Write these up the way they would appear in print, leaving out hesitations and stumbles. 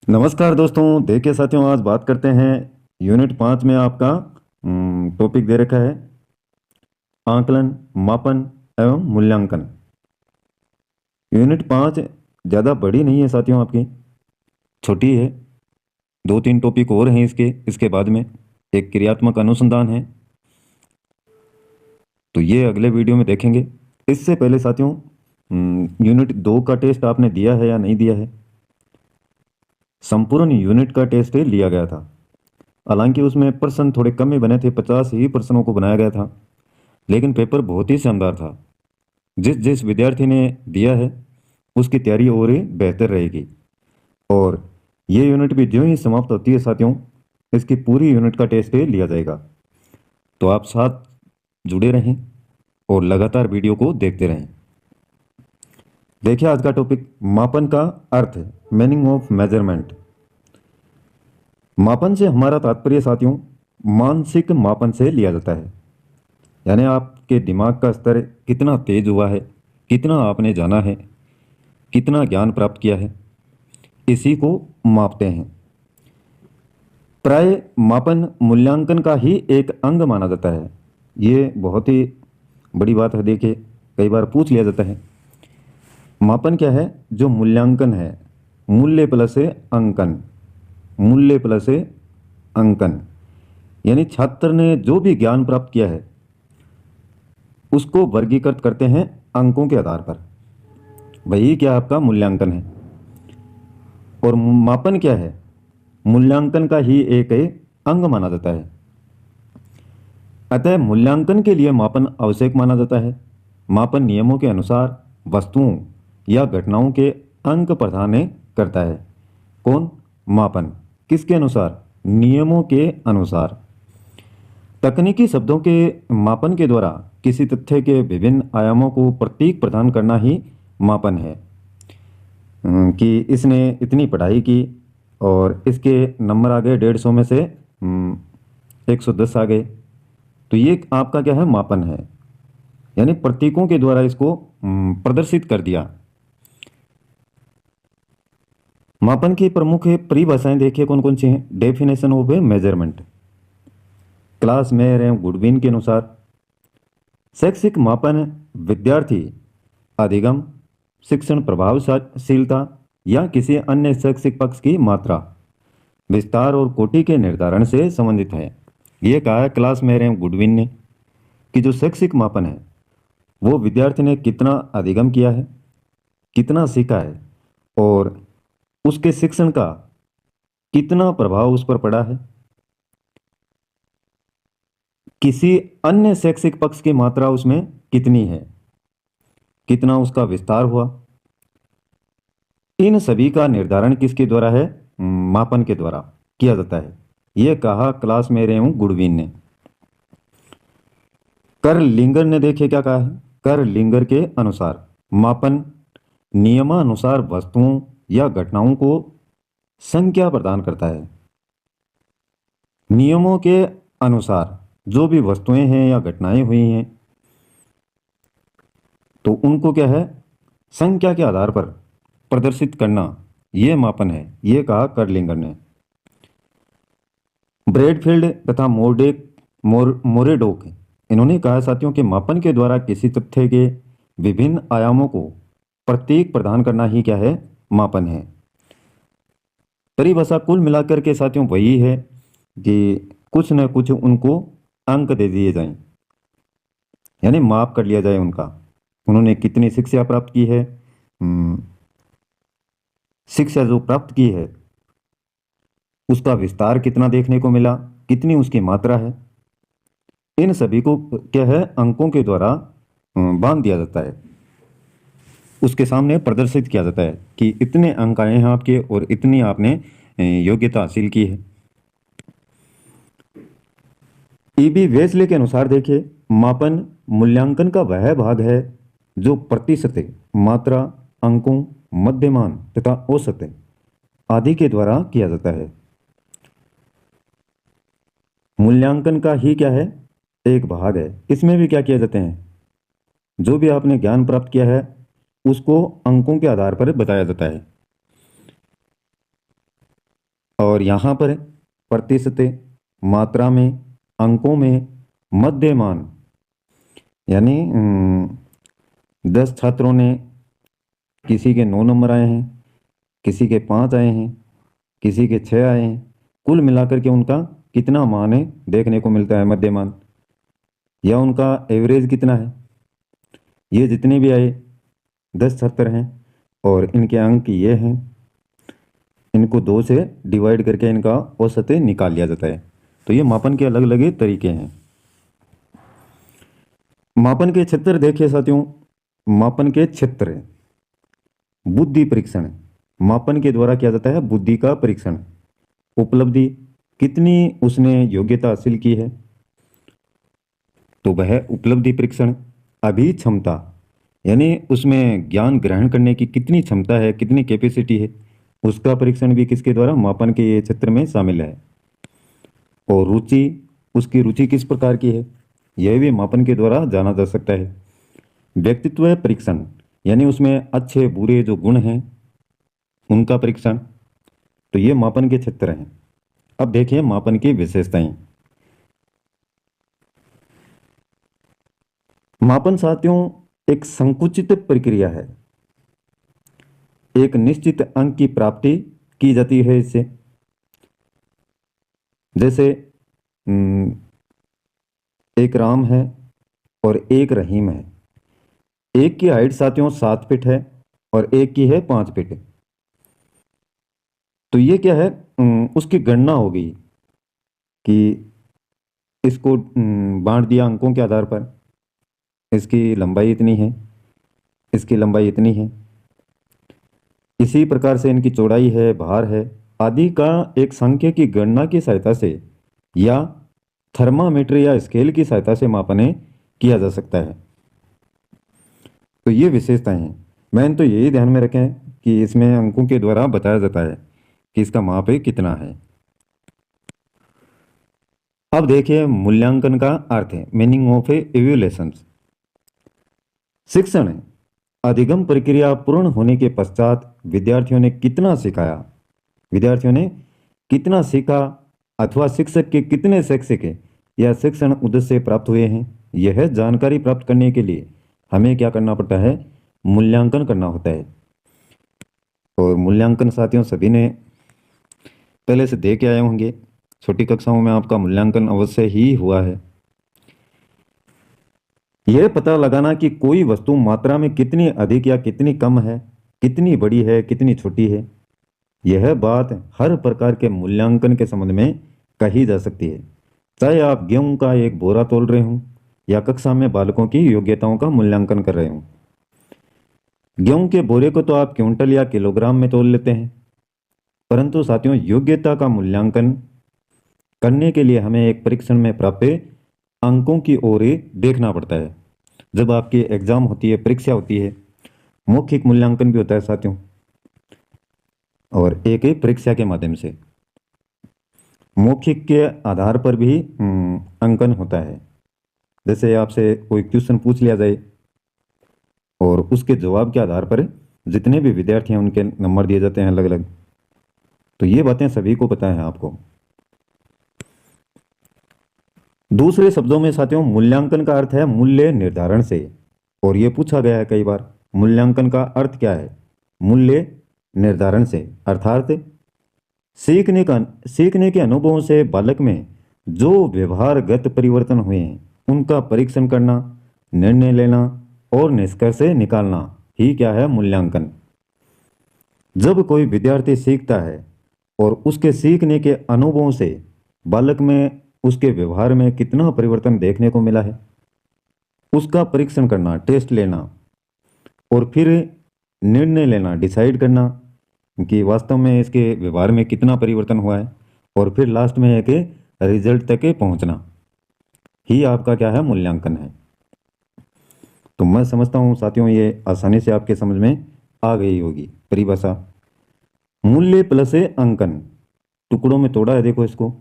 नमस्कार दोस्तों। देखिए साथियों, आज बात करते हैं यूनिट 5 में आपका टॉपिक दे रखा है आकलन, मापन एवं मूल्यांकन। यूनिट 5 ज़्यादा बड़ी नहीं है साथियों, आपकी छोटी है। दो तीन टॉपिक और हैं इसके बाद में एक क्रियात्मक अनुसंधान है, तो ये अगले वीडियो में देखेंगे। इससे पहले साथियों, यूनिट 2 का टेस्ट आपने दिया है या नहीं दिया है? संपूर्ण यूनिट का टेस्ट लिया गया था। हालांकि उसमें प्रश्न थोड़े कम ही बने थे, 50 ही प्रश्नों को बनाया गया था, लेकिन पेपर बहुत ही शानदार था। जिस जिस विद्यार्थी ने दिया है उसकी तैयारी और ही बेहतर रहेगी। और ये यूनिट भी ज्यों ही समाप्त होती है साथियों, इसकी पूरी यूनिट का टेस्ट लिया जाएगा। तो आप साथ जुड़े रहें और लगातार वीडियो को देखते रहें। देखिए आज का टॉपिक मापन का अर्थ, मीनिंग ऑफ मेजरमेंट। मापन से हमारा तात्पर्य साथियों मानसिक मापन से लिया जाता है। यानी आपके दिमाग का स्तर कितना तेज हुआ है, कितना आपने जाना है, कितना ज्ञान प्राप्त किया है, इसी को मापते हैं। प्राय मापन मूल्यांकन का ही एक अंग माना जाता है। ये बहुत ही बड़ी बात है। देखिए कई बार पूछ लिया जाता है मापन क्या है? जो मूल्यांकन है, मूल्य प्लस अंकन, मूल्य प्लस अंकन। यानी छात्र ने जो भी ज्ञान प्राप्त किया है उसको वर्गीकृत करते हैं अंकों के आधार पर। वही क्या आपका मूल्यांकन है। और मापन क्या है? मूल्यांकन का ही एक अंग माना जाता है। अतः मूल्यांकन के लिए मापन आवश्यक माना जाता है। मापन नियमों के अनुसार वस्तुओं या घटनाओं के अंक प्रदान करता है। कौन? मापन। किसके अनुसार? नियमों के अनुसार। तकनीकी शब्दों के मापन के द्वारा किसी तथ्य के विभिन्न आयामों को प्रतीक प्रदान करना ही मापन है। कि इसने इतनी पढ़ाई की और इसके नंबर आ गए 150 में से 110 आ गए, तो ये आपका क्या है? मापन है। यानी प्रतीकों के द्वारा इसको प्रदर्शित कर दिया। मापन की प्रमुख परिभाषाएं देखिए कौन कौन सी हैं। Definition of A measurement, class mayor एवं गुडविन के अनुसार शैक्षिक मापन विद्यार्थी अधिगम, शिक्षण प्रभावशीलता या किसी अन्य शैक्षिक पक्ष की मात्रा, विस्तार और कोटि के निर्धारण से संबंधित है। ये कहा है क्लास मेयर एवं गुडविन ने कि जो शैक्षिक मापन है वो विद्यार्थी ने कितना अधिगम किया है, कितना सीखा है और उसके शिक्षण का कितना प्रभाव उस पर पड़ा है, किसी अन्य शैक्षिक पक्ष की मात्रा उसमें कितनी है, कितना उसका विस्तार हुआ। इन सभी का निर्धारण किसके द्वारा है? मापन के द्वारा किया जाता है। यह कहा क्लास मेयर एवं गुडविन ने। कर्ल लिंगर ने देखिए क्या कहा है। कर्ल लिंगर के अनुसार मापन नियमानुसार वस्तुओं या घटनाओं को संज्ञा प्रदान करता है। नियमों के अनुसार जो भी वस्तुएं हैं या घटनाएं हुई हैं तो उनको क्या है? संख्या के आधार पर प्रदर्शित करना, यह मापन है। यह कहा कर्लिंगर ने। ब्रेडफील्ड तथा मोरेडोक इन्होंने कहा साथियों कि मापन के द्वारा किसी तथ्य के विभिन्न आयामों को प्रतीक प्रदान करना ही क्या है? मापन है। परिभाषा कुल मिलाकर के साथियों वही है कि कुछ न कुछ उनको अंक दे दिए जाएं, यानी माप कर लिया जाए उनका। उन्होंने कितनी शिक्षा प्राप्त की है, शिक्षा जो प्राप्त की है उसका विस्तार कितना देखने को मिला, कितनी उसकी मात्रा है। इन सभी को क्या है? अंकों के द्वारा बांध दिया जाता है, उसके सामने प्रदर्शित किया जाता है कि इतने अंक आए हैं आपके और इतनी आपने योग्यता हासिल की है। ईबी वेस्ले के अनुसार देखिए मापन मूल्यांकन का वह भाग है जो प्रतिशत, मात्रा, अंकों, मध्यमान तथा औसत आदि के द्वारा किया जाता है। मूल्यांकन का ही क्या है? एक भाग है। इसमें भी क्या किया जाते हैं? जो भी आपने ज्ञान प्राप्त किया है उसको अंकों के आधार पर बताया जाता है। और यहाँ पर प्रतिशत, मात्रा में, अंकों में, मध्यमान, यानी 10 छात्रों ने, किसी के 9 नंबर आए हैं, किसी के 5 आए हैं, किसी के 6 आए हैं, कुल मिलाकर के उनका कितना मान है देखने को मिलता है, मध्यमान, या उनका एवरेज कितना है। ये जितने भी आए 10 छात्र हैं और इनके अंक ये हैं, इनको 2 से डिवाइड करके इनका औसत निकाल लिया जाता है। तो ये मापन के अलग अलग तरीके हैं। मापन के क्षेत्र देखिए साथियों, मापन के क्षेत्र, बुद्धि परीक्षण, मापन के द्वारा किया जाता है बुद्धि का परीक्षण। उपलब्धि, कितनी उसने योग्यता हासिल की है, तो वह उपलब्धि परीक्षण। अभिक्षमता, यानी उसमें ज्ञान ग्रहण करने की कितनी क्षमता है, कितनी कैपेसिटी है, उसका परीक्षण भी किसके द्वारा, मापन के ये क्षेत्र में शामिल है। और रुचि, उसकी रुचि किस प्रकार की है, यह भी मापन के द्वारा जाना जा सकता है। व्यक्तित्व परीक्षण, यानी उसमें अच्छे बुरे जो गुण हैं उनका परीक्षण। तो ये मापन के क्षेत्र हैं। अब देखिए मापन की विशेषताएं। मापन साथियों एक संकुचित प्रक्रिया है, एक निश्चित अंक की प्राप्ति की जाती है इससे। जैसे एक राम है और एक रहीम है, एक की हाइट साथियों 7 फीट है और एक की है 5 फीट। तो ये क्या है, उसकी गणना होगी कि इसको बांट दिया अंकों के आधार पर, इसकी लंबाई इतनी है, इसकी लंबाई इतनी है, इसी प्रकार से इनकी चौड़ाई है, भार है आदि का एक संख्या की गणना की सहायता से या थर्मामीटर या स्केल की सहायता से मापन किया जा सकता है। तो ये विशेषताएं हैं। मैंने तो यही ध्यान में रखें कि इसमें अंकों के द्वारा बताया जाता है कि इसका माप कितना है। अब देखिए मूल्यांकन का अर्थ है, मीनिंग ऑफ इवैल्यूएशन। शिक्षण अधिगम प्रक्रिया पूर्ण होने के पश्चात विद्यार्थियों ने कितना सिखाया, विद्यार्थियों ने कितना सीखा, अथवा शिक्षक के कितने शिक्षक या शिक्षण उद्देश्य प्राप्त हुए हैं, यह जानकारी प्राप्त करने के लिए हमें क्या करना पड़ता है, मूल्यांकन करना होता है। और मूल्यांकन साथियों सभी ने पहले से दे के आए होंगे, छोटी कक्षाओं में आपका मूल्यांकन अवश्य ही हुआ है। यह पता लगाना कि कोई वस्तु मात्रा में कितनी अधिक या कितनी कम है, कितनी बड़ी है, कितनी छोटी है, यह बात हर प्रकार के मूल्यांकन के संबंध में कही जा सकती है। चाहे आप गेहूं का एक बोरा तोल रहे हों या कक्षा में बालकों की योग्यताओं का मूल्यांकन कर रहे हों। गेहूं के बोरे को तो आप क्विंटल या किलोग्राम में तोल लेते हैं, परंतु साथियों योग्यता का मूल्यांकन करने के लिए हमें एक परीक्षण में प्राप्त अंकों की ओर देखना पड़ता है। जब आपकी एग्जाम होती है, परीक्षा होती है, मौखिक मूल्यांकन भी होता है साथियों, और एक परीक्षा के माध्यम से मौखिक के आधार पर भी अंकन होता है। जैसे आपसे कोई क्वेश्चन पूछ लिया जाए और उसके जवाब के आधार पर जितने भी विद्यार्थी हैं उनके नंबर दिए जाते हैं अलग अलग। तो ये बातें सभी को पता है आपको। दूसरे शब्दों में साथियों मूल्यांकन का अर्थ है मूल्य निर्धारण से, और ये पूछा गया है कई बार, मूल्यांकन का अर्थ क्या है, मूल्य निर्धारण से, अर्थात सीखने के अनुभवों से बालक में जो व्यवहारगत परिवर्तन हुए हैं उनका परीक्षण करना, निर्णय लेना और निष्कर्ष निकालना ही क्या है, मूल्यांकन। जब कोई विद्यार्थी सीखता है और उसके सीखने के अनुभवों से बालक में उसके व्यवहार में कितना परिवर्तन देखने को मिला है, उसका परीक्षण करना, टेस्ट लेना, और फिर निर्णय लेना, डिसाइड करना कि वास्तव में इसके व्यवहार में कितना परिवर्तन हुआ है, और फिर लास्ट में एक रिजल्ट तक पहुंचना ही आपका क्या है, मूल्यांकन है। तो मैं समझता हूं साथियों ये आसानी से आपके समझ में आ गई होगी परिभाषा। मूल्य प्लस अंकन, टुकड़ों में तोड़ा है देखो इसको,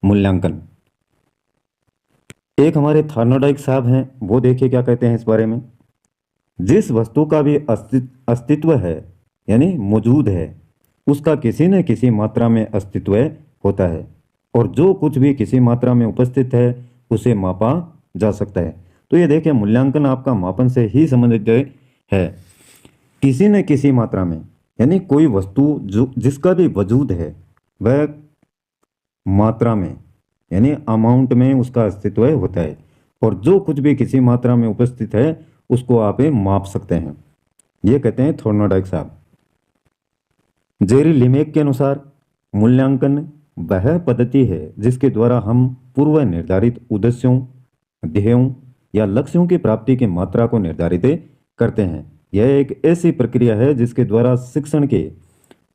मूल्यांकन। एक हमारे थार्नोडाइक साहब हैं, वो देखिए क्या कहते हैं इस बारे में। जिस वस्तु का भी अस्तित्व है यानी मौजूद है उसका किसी न किसी मात्रा में अस्तित्व होता है और जो कुछ भी किसी मात्रा में उपस्थित है उसे मापा जा सकता है। तो ये देखिए, मूल्यांकन आपका मापन से ही संबंधित है। किसी न किसी मात्रा में, यानी कोई वस्तु जो जिसका भी वजूद है वह मात्रा में, यानी अमाउंट में उसका अस्तित्व होता है और जो कुछ भी किसी मात्रा में उपस्थित है उसको आप माप सकते हैं। ये कहते हैं थॉर्नडाइक साहब। जेरी लिमेक के अनुसार मूल्यांकन वह पद्धति है जिसके द्वारा हम पूर्व निर्धारित उद्देश्यों, ध्येयों या लक्ष्यों की प्राप्ति की मात्रा को निर्धारित करते हैं। यह एक ऐसी प्रक्रिया है जिसके द्वारा शिक्षण के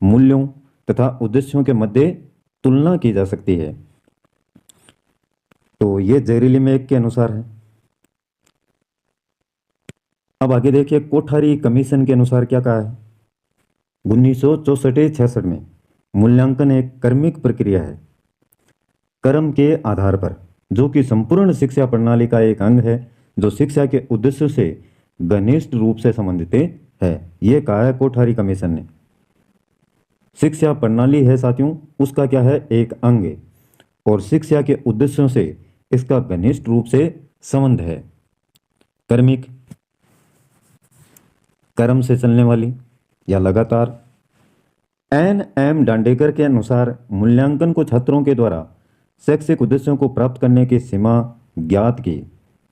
मूल्यों तथा उद्देश्यों के मध्य तुलना की जा सकती है। तो ये जेरी लिमेक के अनुसार है। अब आगे देखिए, कोठारी कमीशन के अनुसार क्या कहा है। 1964-66 में मूल्यांकन एक कर्मिक प्रक्रिया है, कर्म के आधार पर, जो कि संपूर्ण शिक्षा प्रणाली का एक अंग है, जो शिक्षा के उद्देश्य से घनिष्ठ रूप से संबंधित है। यह कहा है कोठारी कमीशन ने। शिक्षा प्रणाली है साथियों, उसका क्या है, एक अंग है और शिक्षा के उद्देश्यों से इसका घनिष्ठ रूप से संबंध है। कर्मिक, कर्म से चलने वाली या लगातार। एन.एम. डांडेकर के अनुसार मूल्यांकन को छात्रों के द्वारा शैक्षिक उद्देश्यों को प्राप्त करने की सीमा ज्ञात की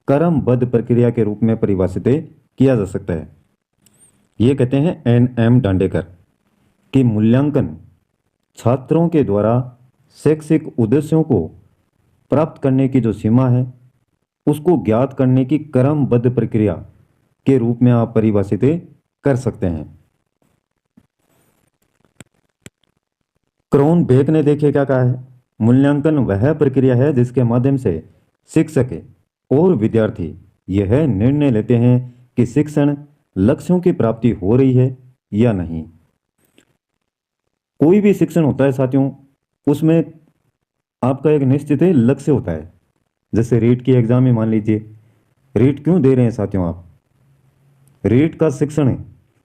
क्रमबद्ध प्रक्रिया के रूप में परिभाषित किया जा सकता है। ये कहते हैं एन.एम. डांडेकर कि मूल्यांकन छात्रों के द्वारा शैक्षिक उद्देश्यों को प्राप्त करने की जो सीमा है उसको ज्ञात करने की क्रमबद्ध प्रक्रिया के रूप में आप परिभाषित कर सकते हैं। क्रोनबेक ने देखिए क्या कहा है। मूल्यांकन वह प्रक्रिया है जिसके माध्यम से शिक्षक और विद्यार्थी यह निर्णय लेते हैं कि शिक्षण लक्ष्यों की प्राप्ति हो रही है या नहीं। कोई भी शिक्षण होता है साथियों, उसमें आपका एक निश्चित लक्ष्य होता है। जैसे रीट की एग्जाम में मान लीजिए, रीट क्यों दे रहे हैं साथियों आप, रीट का शिक्षण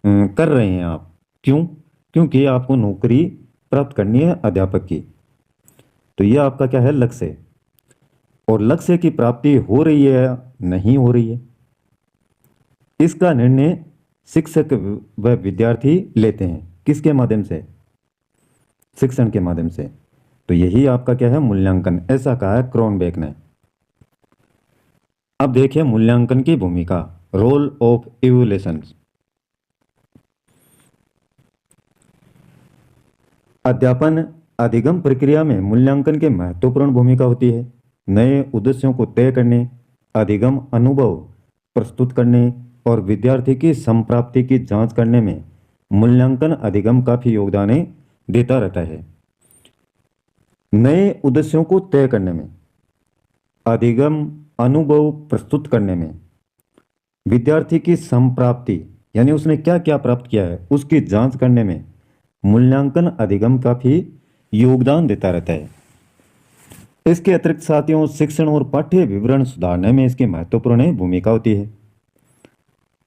कर रहे हैं आप, क्यों, क्योंकि आपको नौकरी प्राप्त करनी है अध्यापक की। तो ये आपका क्या है, लक्ष्य है। और लक्ष्य की प्राप्ति हो रही है या नहीं हो रही है, इसका निर्णय शिक्षक व विद्यार्थी लेते हैं। किसके माध्यम से, शिक्षण के माध्यम से। तो यही आपका क्या है, मूल्यांकन, ऐसा कहा है क्रोनबेक ने। अब देखिए मूल्यांकन की भूमिका, रोल ऑफ इवैल्यूएशन। अध्यापन अधिगम प्रक्रिया में मूल्यांकन की महत्वपूर्ण भूमिका होती है। नए उद्देश्यों को तय करने, अधिगम अनुभव प्रस्तुत करने और विद्यार्थी की संप्राप्ति की जांच करने में मूल्यांकन अधिगम काफी योगदान देता रहता है। नए उद्देश्यों को तय करने में, अधिगम अनुभव प्रस्तुत करने में, विद्यार्थी की संप्राप्ति यानी उसने क्या क्या प्राप्त किया है उसकी जांच करने में मूल्यांकन अधिगम काफी योगदान देता रहता है। इसके अतिरिक्त साथियों, शिक्षण और पाठ्य विवरण सुधारने में इसकी महत्वपूर्ण भूमिका होती है।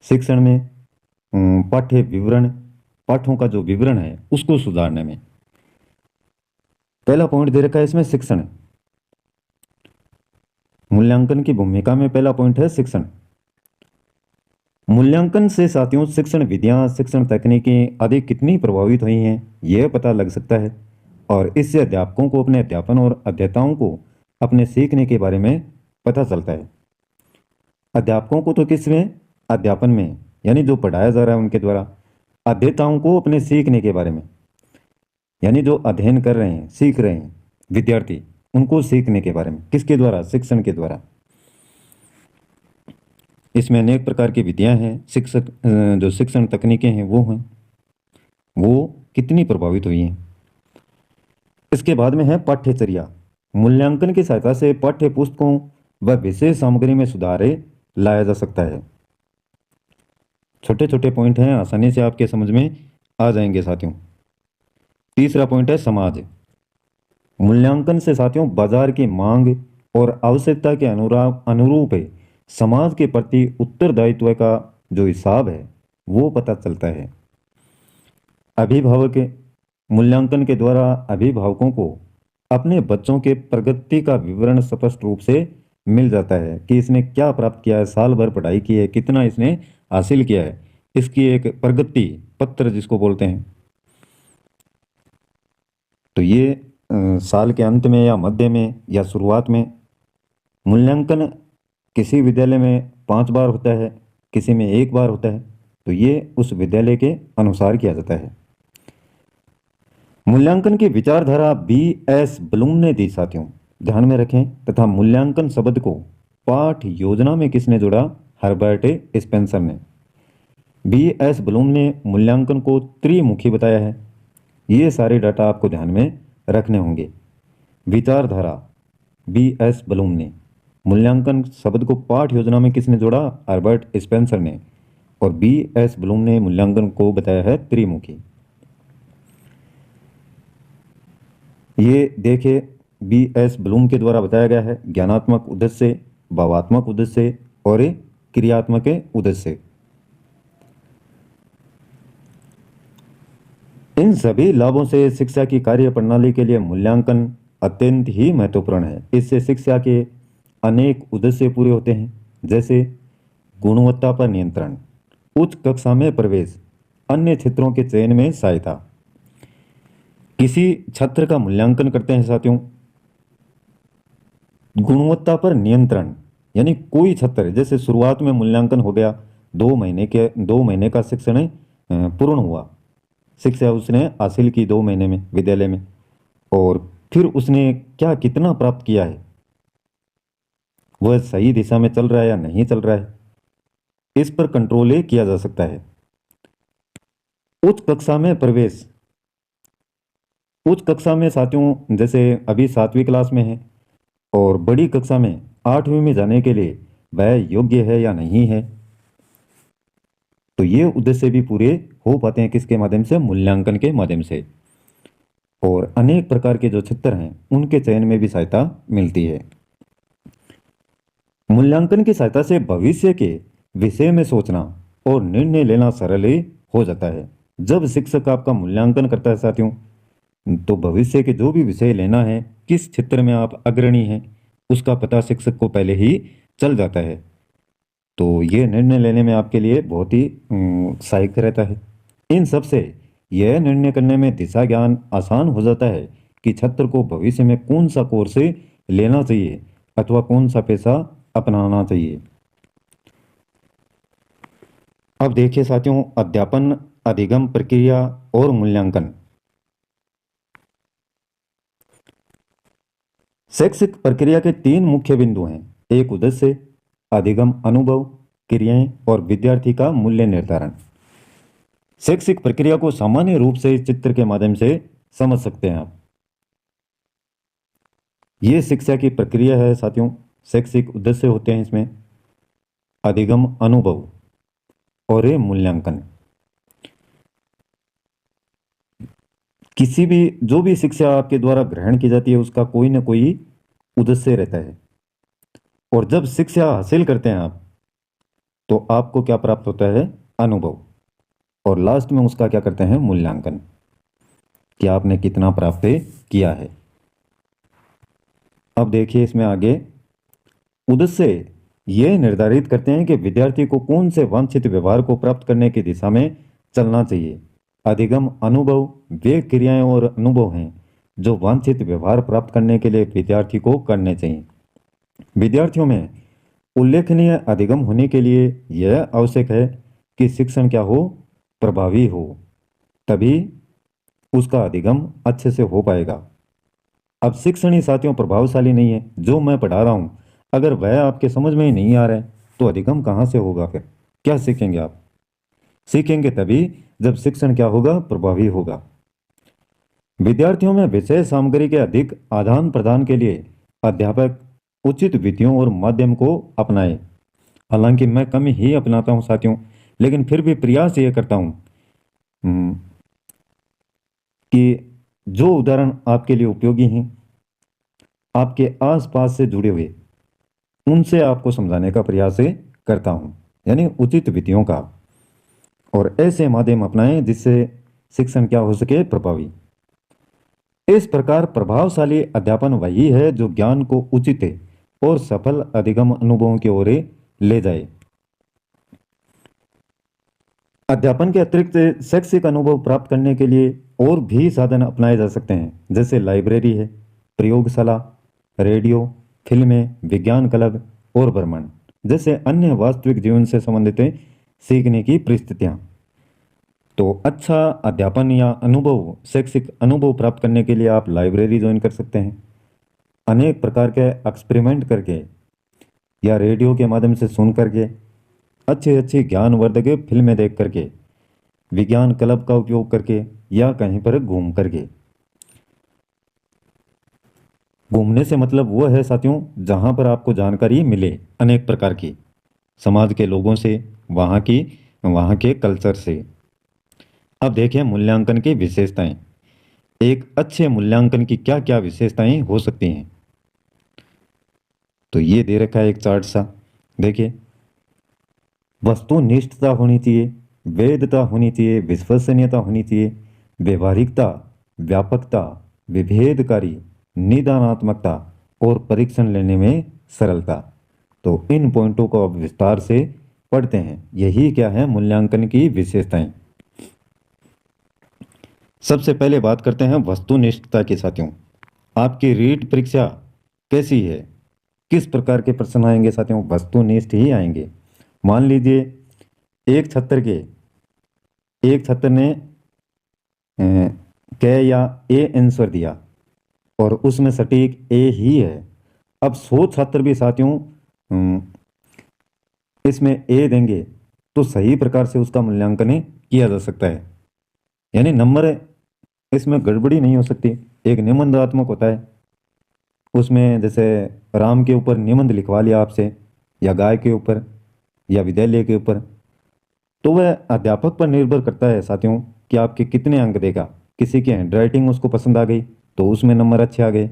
शिक्षण में पाठ्य विवरण, पाठों का जो विवरण है उसको सुधारने में। पहला पॉइंट दे रखा है इसमें शिक्षण, मूल्यांकन की भूमिका में पहला पॉइंट है शिक्षण। मूल्यांकन से साथियों शिक्षण विधियां, शिक्षण तकनीकें आदि कितनी प्रभावित हुई हैं यह पता लग सकता है और इससे अध्यापकों को अपने अध्यापन और अध्येताओं को अपने सीखने के बारे में पता चलता है। अध्यापकों को तो किस में, अध्यापन में, यानी जो पढ़ाया जा रहा है उनके द्वारा। अध्येताओं को अपने सीखने के बारे में, यानी जो अध्ययन कर रहे हैं, सीख रहे हैं विद्यार्थी, उनको सीखने के बारे में। किसके द्वारा, शिक्षण के द्वारा। इसमें अनेक प्रकार की विधियां हैं, शिक्षक जो शिक्षण तकनीकें हैं वो कितनी प्रभावित हुई हैं। इसके बाद में है पाठ्यचर्या। मूल्यांकन की सहायता से पाठ्य पुस्तकों व विशेष सामग्री में सुधार लाया जा सकता है। छोटे छोटे पॉइंट हैं, आसानी से आपके समझ में आ जाएंगे साथियों। तीसरा पॉइंट है समाज। मूल्यांकन से साथियों बाजार की मांग और आवश्यकता के अनुरूप समाज के प्रति उत्तरदायित्व का जो हिसाब है वो पता चलता है। अभिभावक मूल्यांकन के द्वारा अभिभावकों को अपने बच्चों के प्रगति का विवरण स्पष्ट रूप से मिल जाता है कि इसने क्या प्राप्त किया है, साल भर पढ़ाई की है, कितना इसने हासिल किया है, इसकी एक प्रगति पत्र जिसको बोलते हैं। तो ये साल के अंत में या मध्य में या शुरुआत में मूल्यांकन किसी विद्यालय में 5 बार होता है, किसी में 1 बार होता है। तो ये उस विद्यालय के अनुसार किया जाता है। मूल्यांकन की विचारधारा B.S. ब्लूम ने दी साथियों, ध्यान में रखें। तथा मूल्यांकन शब्द को पाठ योजना में किसने जोड़ा? हर्बर्ट स्पेंसर ने। B.S. ब्लूम ने मूल्यांकन को त्रिमुखी बताया है। ये सारे डाटा आपको ध्यान में रखने होंगे। विचारधारा B.S. ब्लूम ने, मूल्यांकन शब्द को पाठ योजना में किसने जोड़ा? हर्बर्ट स्पेंसर ने। और B.S. ब्लूम ने मूल्यांकन को बताया है त्रिमुखी। ये देखिए, B.S. ब्लूम के द्वारा बताया गया है ज्ञानात्मक उद्देश्य, भावात्मक उद्देश्य और क्रियात्मक उद्देश्य। इन सभी लाभों से शिक्षा की कार्य प्रणाली के लिए मूल्यांकन अत्यंत ही महत्वपूर्ण है। इससे शिक्षा के अनेक उद्देश्य पूरे होते हैं, जैसे गुणवत्ता पर नियंत्रण, उच्च कक्षा में प्रवेश, अन्य क्षेत्रों के चयन में सहायता। किसी छात्र का मूल्यांकन करते हैं साथियों, गुणवत्ता पर नियंत्रण, यानी कोई छात्र, जैसे शुरुआत में मूल्यांकन हो गया, 2 महीने का शिक्षण पूर्ण हुआ, शिक्षा उसने हासिल की 2 महीने में विद्यालय में, और फिर उसने क्या कितना प्राप्त किया है, वह सही दिशा में चल रहा है या नहीं चल रहा है, इस पर कंट्रोल किया जा सकता है। उच्च कक्षा में प्रवेश, उच्च कक्षा में साथियों जैसे अभी 7वीं क्लास में है और बड़ी कक्षा में 8वीं में जाने के लिए वह योग्य है या नहीं है, तो ये उद्देश्य भी पूरे हो पाते हैं किसके माध्यम से? मूल्यांकन के माध्यम से। और अनेक प्रकार के जो छात्र हैं उनके चयन में भी सहायता मिलती है। मूल्यांकन की सहायता से भविष्य के विषय में सोचना और निर्णय लेना सरल हो जाता है। जब शिक्षक आपका मूल्यांकन करता है साथियों, तो भविष्य के जो भी विषय लेना है, किस क्षेत्र में आप अग्रणी हैं, उसका पता शिक्षक को पहले ही चल जाता है। तो ये निर्णय लेने में आपके लिए बहुत ही सहायक रहता है। इन सब से यह निर्णय करने में दिशा ज्ञान आसान हो जाता है कि छात्र को भविष्य में कौन सा कोर्स लेना चाहिए अथवा कौन सा पेशा अपनाना चाहिए। अब देखिए साथियों, अध्यापन, अधिगम प्रक्रिया और मूल्यांकन। शैक्षिक प्रक्रिया के 3 मुख्य बिंदु हैं, एक उद्देश्य, अधिगम अनुभव, क्रियाएं और विद्यार्थी का मूल्य निर्धारण। शैक्षिक प्रक्रिया को सामान्य रूप से इस चित्र के माध्यम से समझ सकते हैं आप। ये शिक्षा की प्रक्रिया है साथियों। शैक्षिक उद्देश्य होते हैं इसमें, अधिगम अनुभव और ये मूल्यांकन। किसी भी जो भी शिक्षा आपके द्वारा ग्रहण की जाती है उसका कोई ना कोई उद्देश्य रहता है, और जब शिक्षा हासिल करते हैं आप, तो आपको क्या प्राप्त होता है? अनुभव, और लास्ट में उसका क्या करते हैं? मूल्यांकन, कि आपने कितना प्राप्त किया है। अब देखिए इसमें आगे, उद्देश्य यह निर्धारित करते हैं कि विद्यार्थी को कौन से वांछित व्यवहार को प्राप्त करने की दिशा में चलना चाहिए। अधिगम अनुभव वे क्रियाएं और अनुभव हैं जो वांछित व्यवहार प्राप्त करने के लिए विद्यार्थी को करने चाहिए। विद्यार्थियों में उल्लेखनीय अधिगम होने के लिए यह आवश्यक है कि शिक्षण क्या हो? प्रभावी हो, तभी उसका अधिगम अच्छे से हो पाएगा। अब शिक्षण ही साथियों प्रभावशाली नहीं है, जो मैं पढ़ा रहा हूं अगर वह आपके समझ में ही नहीं आ रहा है तो अधिगम कहां से होगा? फिर क्या सीखेंगे आप? सीखेंगे तभी जब शिक्षण क्या होगा? प्रभावी होगा। विद्यार्थियों में विषय सामग्री के अधिक आदान प्रदान के लिए अध्यापक उचित विधियों और माध्यम को अपनाए। हालांकि मैं कम ही अपनाता हूं साथियों, लेकिन फिर भी प्रयास ये करता हूं कि जो उदाहरण आपके लिए उपयोगी हैं, आपके आसपास से जुड़े हुए, उनसे आपको समझाने का प्रयास करता हूं, यानी उचित विधियों का, और ऐसे माध्यम अपनाएं जिससे शिक्षण क्या हो सके? प्रभावी। इस प्रकार प्रभावशाली अध्यापन वही है जो ज्ञान को उचित और सफल अधिगम अनुभवों की ओर ले जाए। अध्यापन के अतिरिक्त शैक्षिक अनुभव प्राप्त करने के लिए और भी साधन अपनाए जा सकते हैं, जैसे लाइब्रेरी है, प्रयोगशाला, रेडियो, फिल्में, विज्ञान क्लब और भ्रमण जैसे अन्य वास्तविक जीवन से संबंधित सीखने की परिस्थितियाँ। तो अच्छा अध्यापन या अनुभव, शैक्षिक अनुभव प्राप्त करने के लिए आप लाइब्रेरी ज्वाइन कर सकते हैं, अनेक प्रकार के एक्सपेरिमेंट करके या रेडियो के माध्यम से सुन करके, अच्छी अच्छी ज्ञानवर्धक फिल्में देख करके, विज्ञान क्लब का उपयोग करके या कहीं पर घूम करके। घूमने से मतलब वो है साथियों जहाँ पर आपको जानकारी मिले अनेक प्रकार की, समाज के लोगों से, वहाँ के कल्चर से। अब देखें मूल्यांकन की विशेषताएं। एक अच्छे मूल्यांकन की क्या क्या विशेषताएं हो सकती हैं। तो ये दे रखा है एक चार्ट सा, देखिए। वस्तुनिष्ठता होनी चाहिए, वैधता होनी चाहिए, विश्वसनीयता होनी चाहिए, व्यवहारिकता, व्यापकता, विभेदकारी, निदानात्मकता और परीक्षण लेने में सरलता। तो इन पॉइंटों को अब विस्तार से पढ़ते हैं। यही क्या है मूल्यांकन की विशेषताएं। सबसे पहले बात करते हैं वस्तुनिष्ठता की साथियों। आपकी रीट परीक्षा कैसी है, किस प्रकार के प्रश्न आएंगे साथियों, वस्तुनिष्ठ ही आएंगे। मान लीजिए एक छात्र ने क या ए आंसर दिया और उसमें सटीक ए ही है। अब 100 छात्र भी साथियों इसमें ए देंगे तो सही प्रकार से उसका मूल्यांकन किया जा सकता है, यानी नंबर इसमें गड़बड़ी नहीं हो सकती। एक निबंधात्मक होता है, उसमें जैसे राम के ऊपर निबंध लिखवा लिया आपसे, या गाय के ऊपर, या विद्यालय के ऊपर, तो वह अध्यापक पर निर्भर करता है साथियों कि आपके कितने अंक देगा। किसी की हैंडराइटिंग उसको पसंद आ गई तो उसमें नंबर अच्छे आ गए,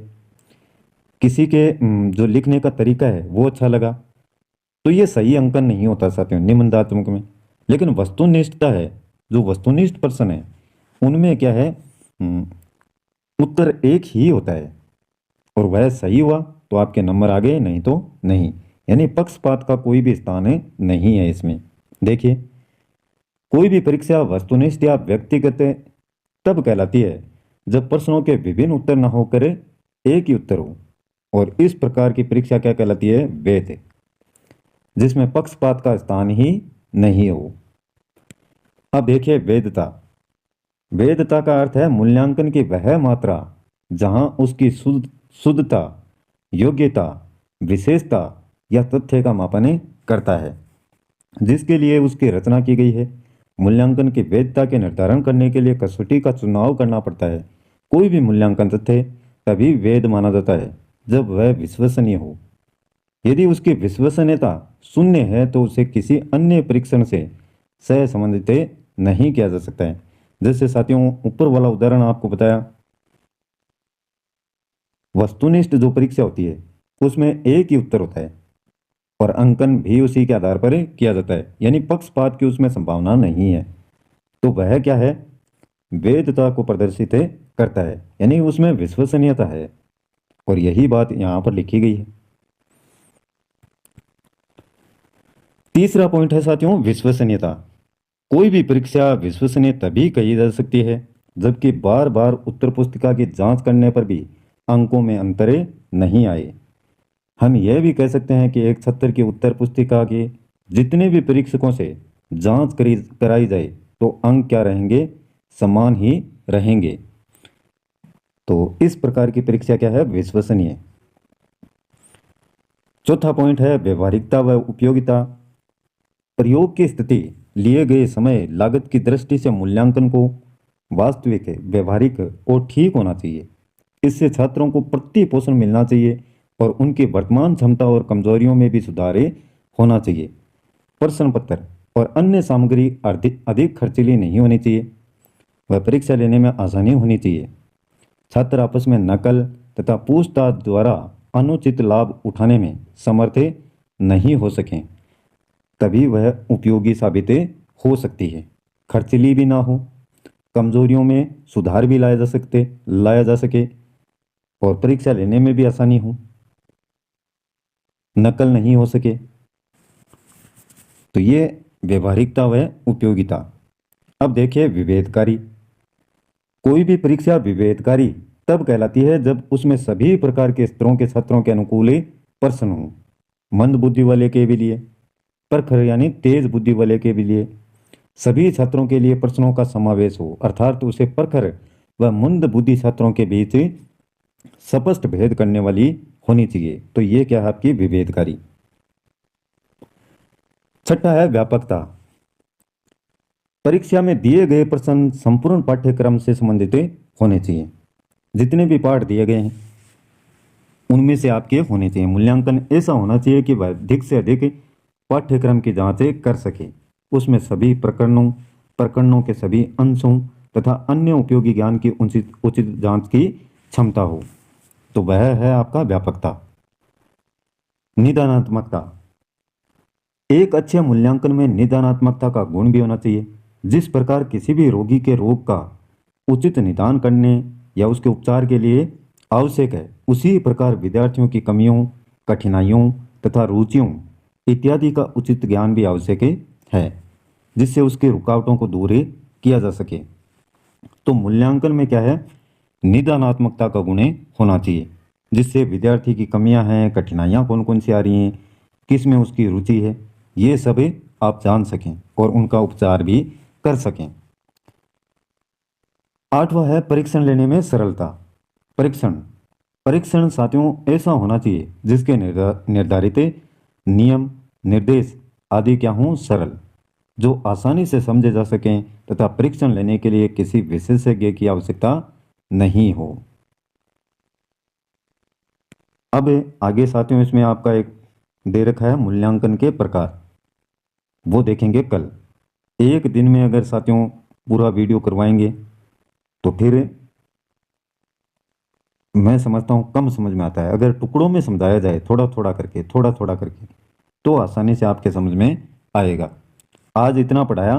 किसी के जो लिखने का तरीका है वो अच्छा लगा, तो ये सही अंकन नहीं होता साथियों निबंधात्मक में। लेकिन वस्तुनिष्ठता है, जो वस्तुनिष्ठ पर्सन है उनमें क्या है, उत्तर एक ही होता है और वह सही हुआ तो आपके नंबर आ गए, नहीं तो नहीं। यानी पक्षपात का कोई भी स्थान नहीं है इसमें। देखिए, कोई भी परीक्षा वस्तुनिष्ठ या व्यक्तिगत तब कहलाती है जब प्रश्नों के विभिन्न उत्तर न होकर एक ही उत्तर हो, और इस प्रकार की परीक्षा क्या कहलाती है, वैध, जिसमें पक्षपात का स्थान ही नहीं हो। अब देखिए वैधता। वैधता का अर्थ है मूल्यांकन की वह मात्रा जहां उसकी शुद्धता, योग्यता, विशेषता या तथ्य का मापन करता है जिसके लिए उसकी रचना की गई है। मूल्यांकन की वैधता के निर्धारण करने के लिए कसौटी का चुनाव करना पड़ता है। कोई भी मूल्यांकन तथ्य तभी वैध माना जाता है जब वह विश्वसनीय हो। यदि उसकी विश्वसनीयता शून्य है तो उसे किसी अन्य परीक्षण से सह संबंधित नहीं किया जा सकता है। जैसे साथियों ऊपर वाला उदाहरण आपको बताया, वस्तुनिष्ठ जो परीक्षा होती है उसमें एक ही उत्तर होता है और अंकन भी उसी के आधार पर किया जाता है, यानी पक्षपात की उसमें संभावना नहीं है। तो वह क्या है, वैधता को प्रदर्शित करता है, यानी उसमें विश्वसनीयता है, और यही बात यहां पर लिखी गई है। तीसरा पॉइंट है साथियों विश्वसनीयता। कोई भी परीक्षा विश्वसनीय तभी कही जा सकती है जबकि बार बार उत्तर पुस्तिका की जांच करने पर भी अंकों में अंतर नहीं आए। हम यह भी कह सकते हैं कि एक छात्र की उत्तर पुस्तिका के जितने भी परीक्षकों से जांच कराई जाए तो अंक क्या रहेंगे, समान ही रहेंगे। तो इस प्रकार की परीक्षा क्या है, विश्वसनीय। चौथा पॉइंट है व्यवहारिकता व उपयोगिता। प्रयोग की स्थिति, लिए गए समय, लागत की दृष्टि से मूल्यांकन को वास्तविक, व्यवहारिक और ठीक होना चाहिए। इससे छात्रों को प्रतिपोषण मिलना चाहिए और उनकी वर्तमान क्षमता और कमजोरियों में भी सुधार होना चाहिए। प्रश्न पत्र और अन्य सामग्री अधिक खर्चीली नहीं होनी चाहिए। वह परीक्षा लेने में आसानी होनी चाहिए। छात्र आपस में नकल तथा पूछताछ द्वारा अनुचित लाभ उठाने में समर्थ नहीं हो सकें, तभी वह उपयोगी साबित हो सकती है। खर्चीली भी ना हो, कमजोरियों में सुधार भी लाया जा सके और परीक्षा लेने में भी आसानी हो, नकल नहीं हो सके। तो ये व्यवहारिकता व उपयोगिता। अब देखिए विभेदकारी। कोई भी परीक्षा विभेदकारी तब कहलाती है जब उसमें सभी प्रकार के स्तरों के छात्रों के अनुकूल प्रश्न हो, मंद बुद्धि वाले के भी लिए, प्रखर यानी तेज बुद्धि वाले के भी लिए, सभी छात्रों के लिए प्रश्नों का समावेश हो, अर्थात उसे प्रखर व मंद बुद्धि छात्रों के बीच स्पष्ट भेद करने वाली होनी चाहिए। तो ये क्या है आपकी विभेदकारी। छठा है व्यापकता। परीक्षा में दिए गए प्रश्न संपूर्ण पाठ्यक्रम से संबंधित होने चाहिए। जितने भी पाठ दिए गए हैं उनमें से आपके होने चाहिए। मूल्यांकन ऐसा होना चाहिए कि वह अधिक से अधिक पाठ्यक्रम की जांच कर सके, उसमें सभी प्रकरणों के सभी अंशों तथा अन्य उपयोगी ज्ञान की उचित जांच की क्षमता हो। तो वह है आपका व्यापकता। निदानात्मकता। एक अच्छे मूल्यांकन में निदानात्मकता का गुण भी होना चाहिए। जिस प्रकार किसी भी रोगी के रोग का उचित निदान करने या उसके उपचार के लिए आवश्यक है, उसी प्रकार विद्यार्थियों की कमियों, कठिनाइयों तथा रुचियों इत्यादि का उचित ज्ञान भी आवश्यक है, जिससे उसकी रुकावटों को दूर किया जा सके। तो मूल्यांकन में क्या है, निदानात्मकता का गुण होना चाहिए, जिससे विद्यार्थी की कमियां हैं, कठिनाइयां कौन कौन सी आ रही हैं, किस में उसकी रुचि है, ये सब आप जान सकें और उनका उपचार भी कर सकें। आठवां है परीक्षण लेने में सरलता। परीक्षण साथियों ऐसा होना चाहिए जिसके निर्धारित नियम, निर्देश आदि क्या हों, सरल, जो आसानी से समझे जा सकें तथा परीक्षण लेने के लिए किसी विशेषज्ञ की आवश्यकता नहीं हो। अब आगे साथियों इसमें आपका एक दे रखा है मूल्यांकन के प्रकार, वो देखेंगे कल। एक दिन में अगर साथियों पूरा वीडियो करवाएंगे तो फिर मैं समझता हूँ कम समझ में आता है। अगर टुकड़ों में समझाया जाए थोड़ा थोड़ा करके तो आसानी से आपके समझ में आएगा। आज इतना पढ़ाया,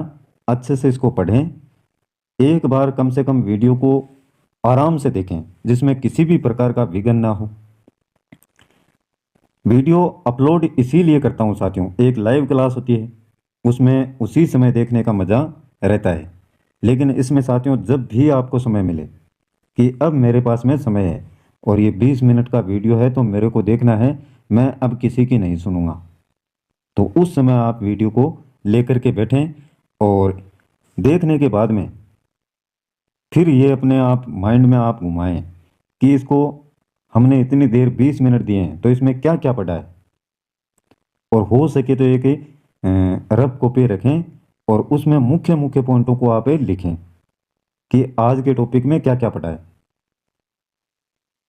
अच्छे से इसको पढ़ें, एक बार कम से कम वीडियो को आराम से देखें जिसमें किसी भी प्रकार का विघ्न ना हो। वीडियो अपलोड इसीलिए करता हूँ साथियों, एक लाइव क्लास होती है उसमें उसी समय देखने का मज़ा रहता है, लेकिन इसमें साथियों जब भी आपको समय मिले कि अब मेरे पास में समय है और ये 20 मिनट का वीडियो है तो मेरे को देखना है, मैं अब किसी की नहीं सुनूंगा, तो उस समय आप वीडियो को लेकर के बैठें और देखने के बाद में फिर ये अपने आप माइंड में आप घुमाएं कि इसको हमने इतनी देर 20 मिनट दिए हैं तो इसमें क्या क्या पढ़ा है, और हो सके तो एक रफ कॉपी रखें और उसमें मुख्य मुख्य पॉइंटों को आप लिखें कि आज के टॉपिक में क्या क्या पढ़ा है।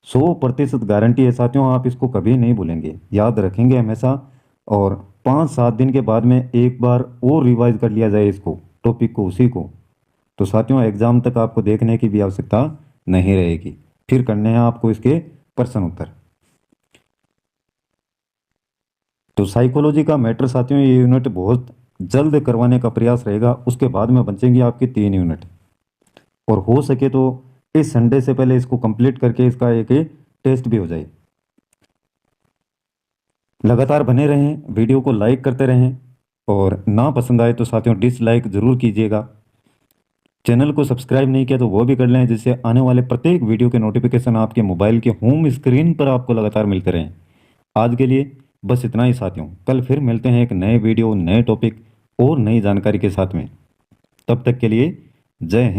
100% गारंटी है साथियों, आप इसको कभी नहीं भूलेंगे, याद रखेंगे हमेशा। और 5-7 दिन के बाद में एक बार और रिवाइज कर लिया जाए इसको, टॉपिक को, उसी को, तो साथियों एग्जाम तक आपको देखने की भी आवश्यकता नहीं रहेगी। फिर करने हैं आपको इसके प्रश्न उत्तर। तो साइकोलॉजी का मैटर साथियों ये यूनिट बहुत जल्द करवाने का प्रयास रहेगा, उसके बाद में बचेंगी आपकी 3 यूनिट, और हो सके तो इस संडे से पहले इसको कंप्लीट करके इसका एक टेस्ट भी हो जाए। लगातार बने रहें, वीडियो को लाइक करते रहें, और ना पसंद आए तो साथियों डिसलाइक जरूर कीजिएगा। चैनल को सब्सक्राइब नहीं किया तो वो भी कर लें, जिससे आने वाले प्रत्येक वीडियो के नोटिफिकेशन आपके मोबाइल के होम स्क्रीन पर आपको लगातार मिलते रहें। आज के लिए बस इतना ही साथियों, कल फिर मिलते हैं एक नए वीडियो, नए टॉपिक और नई जानकारी के साथ में। तब तक के लिए जय हिंद।